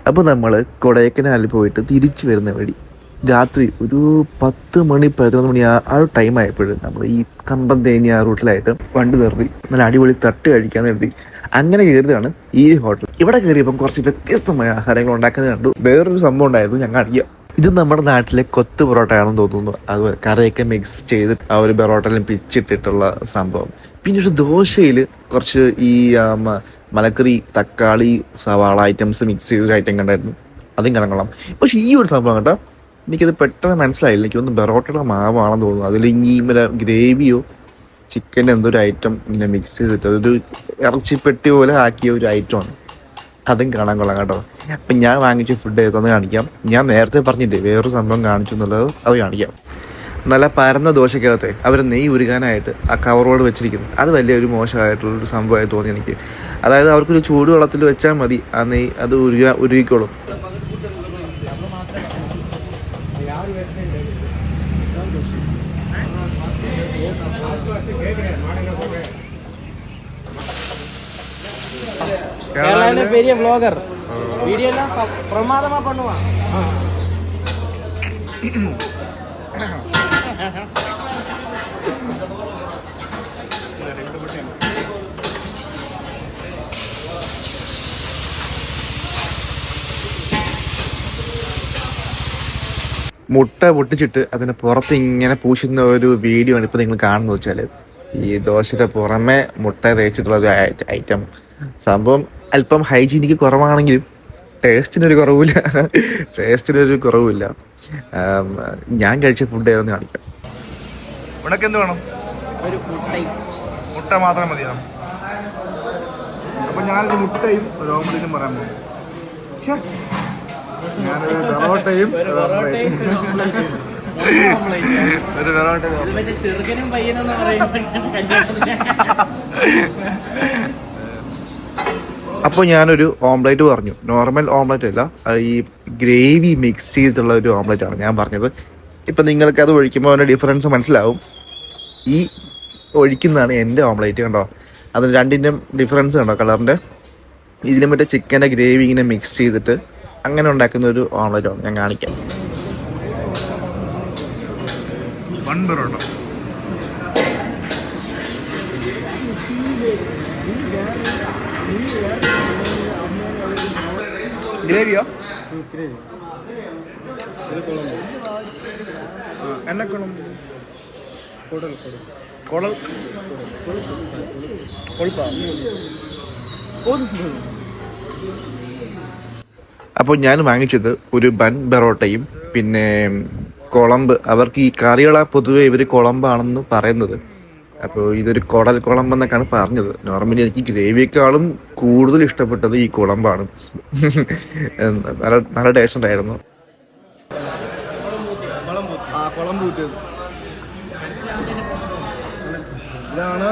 അപ്പോൾ നമ്മൾ കൊടൈക്കനാലിൽ പോയിട്ട് തിരിച്ചു വരുന്ന വഴി രാത്രി ഒരു 10 മണി 11 മണി ഒരു ടൈം ആയപ്പോഴും നമ്മൾ ഈ കമ്പന്തേനി ആ റൂട്ടിലായിട്ട് വണ്ടി നിർത്തി നല്ല അടിപൊളി തട്ട് കഴിക്കാൻ നിർത്തി. അങ്ങനെ കയറിയതാണ് ഈ ഹോട്ടൽ. ഇവിടെ കയറിയപ്പം കുറച്ച് വ്യത്യസ്തമായ ആഹാരങ്ങൾ ഉണ്ടാക്കുന്നത് കണ്ടു. വേറൊരു സംഭവം ഉണ്ടായിരുന്നു, ഞങ്ങൾ അറിയാം. ഇത് നമ്മുടെ നാട്ടിലെ കൊത്തു പൊറോട്ടയാണെന്ന് തോന്നുന്നു. അത് കറിയൊക്കെ മിക്സ് ചെയ്ത് ആ ഒരു പൊറോട്ടയിലും പിച്ചിട്ടിട്ടുള്ള സംഭവം. പിന്നെ ഒരു ദോശയിൽ കുറച്ച് ഈ മലക്കറി, തക്കാളി, സവാള ഐറ്റംസ് മിക്സ് ചെയ്തൊരു ഐറ്റം കണ്ടായിരുന്നു. അതും കണങ്ങാം. പക്ഷെ ഈ ഒരു സംഭവം കേട്ടോ, എനിക്കത് പെട്ടെന്ന് മനസ്സിലായില്ല. എനിക്കൊന്ന് പൊറോട്ടയുടെ മാവാണെന്ന് തോന്നുന്നു. അതിൽ ഈ ഗ്രേവിയോ ചിക്കൻ്റെ എന്തോ ഒരു ഐറ്റം ഇങ്ങനെ മിക്സ് ചെയ്തിട്ട് അതൊരു ഇറച്ചിപ്പെട്ടി പോലെ ആക്കിയ ഒരു ഐറ്റമാണ്. അതും കാണാൻ കൊള്ളാം കേട്ടോ. അപ്പം ഞാൻ വാങ്ങിച്ച ഫുഡ് ഏതാന്ന് കാണിക്കാം. ഞാൻ നേരത്തെ പറഞ്ഞില്ലേ വേറൊരു സംഭവം കാണിച്ചു എന്നുള്ളത്, അത് കാണിക്കാം. നല്ല പരന്ന ദോശക്കകത്തെ അവർ നെയ്യ് ഉരുകാനായിട്ട് ആ കവറോട് വെച്ചിരിക്കുന്നു. അത് വലിയൊരു മോശമായിട്ടുള്ളൊരു സംഭവമായി തോന്നി എനിക്ക്. അതായത് അവർക്കൊരു ചൂടുവെള്ളത്തിൽ വെച്ചാൽ മതി, ആ നെയ്യ് അത് ഉരുകിക്കോളും. கேரளால பெரிய vlogger வீடியோ எல்லாம் பிரமாதமா பண்ணுவான். മുട്ട പൊട്ടിച്ചിട്ട് അതിന് പുറത്ത് ഇങ്ങനെ പൂശുന്ന ഒരു വീഡിയോ ആണ് ഇപ്പോൾ നിങ്ങൾ കാണുന്നത്. വെച്ചാൽ ഈ ദോശയുടെ പുറമെ മുട്ട തേച്ചിട്ടുള്ള ഒരു ഐറ്റം. സംഭവം അല്പം ഹൈജീനിക്ക് കുറവാണെങ്കിലും ടേസ്റ്റിനൊരു കുറവില്ല. ഞാൻ കഴിച്ച ഫുഡ് ഏതെന്ന് കാണിക്കാം. ഉണക്ക് എന്ത് വേണം? ഒരു മുട്ട മാത്രം മതിയോ? അപ്പം ഞാനൊരു മുട്ടയും ഒരു ഓംലെറ്റും പറയാൻ പോകും. ഞാനൊരു പൊറോട്ടയും ഒരു ചെറുക്കനും പയ്യനെന്ന് പറയുന്നത്. അപ്പോൾ ഞാനൊരു ഓംലെറ്റ് പറഞ്ഞു. നോർമൽ ഓംലെറ്റ് അല്ല, ഈ ഗ്രേവി മിക്സ് ചെയ്തിട്ടുള്ള ഒരു ഓംലെറ്റ് ആണ് ഞാൻ പറഞ്ഞത്. ഇപ്പം നിങ്ങൾക്ക് അത് ഒഴിക്കുമ്പോൾ അതിൻ്റെ ഡിഫറൻസ് മനസ്സിലാവും. ഈ ഒഴിക്കുന്നതാണ് എൻ്റെ ഓംലെറ്റ്. കണ്ടോ, അതിന് രണ്ടിൻ്റെയും ഡിഫറൻസ് കണ്ടോ കളറിൻ്റെ. ഇതിന് മറ്റേ ചിക്കൻ്റെ ഗ്രേവി ഇങ്ങനെ മിക്സ് ചെയ്തിട്ട് അങ്ങനെ ഉണ്ടാക്കുന്ന ഒരു ഓംലെറ്റാണ് ഞാൻ കാണിക്കാം. പൊറോട്ട ഗ്രേവിയോ? എന്നെ കുളമ്പ് കുടൽ കൊഴുപ്പാ. അപ്പോൾ ഞാൻ വാങ്ങിച്ചത് ഒരു ബൺ പൊറോട്ടയും പിന്നെ കുളമ്പ്. അവർക്ക് ഈ കറികളെ പൊതുവെ ഇവർ കുളമ്പാണെന്ന് പറയുന്നത്. അപ്പോൾ ഇതൊരു കുളമ്പെന്നൊക്കെയാണ് പറഞ്ഞത്. നോർമലി എനിക്ക് ഗ്രേവിയേക്കാളും കൂടുതൽ ഇഷ്ടപ്പെട്ടത് ഈ കുളമ്പാണ്. നല്ല ടേസ്റ്റ് ഉണ്ടായിരുന്നു. ഇതാണ്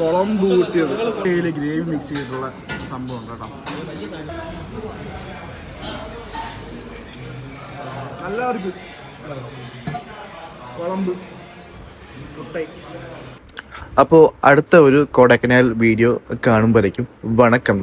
കുളമ്പ് കൂട്ടിയത്. ഗ്രേവി മിക്സ് ചെയ്തിട്ടുള്ള സംഭവം കേട്ടോ. എല്ലാവർക്കും കുളമ്പ്. അപ്പോൾ അടുത്ത ഒരു കൊടൈക്കനാൽ വീഡിയോ കാണുമ്പോഴേക്കും വണക്കം.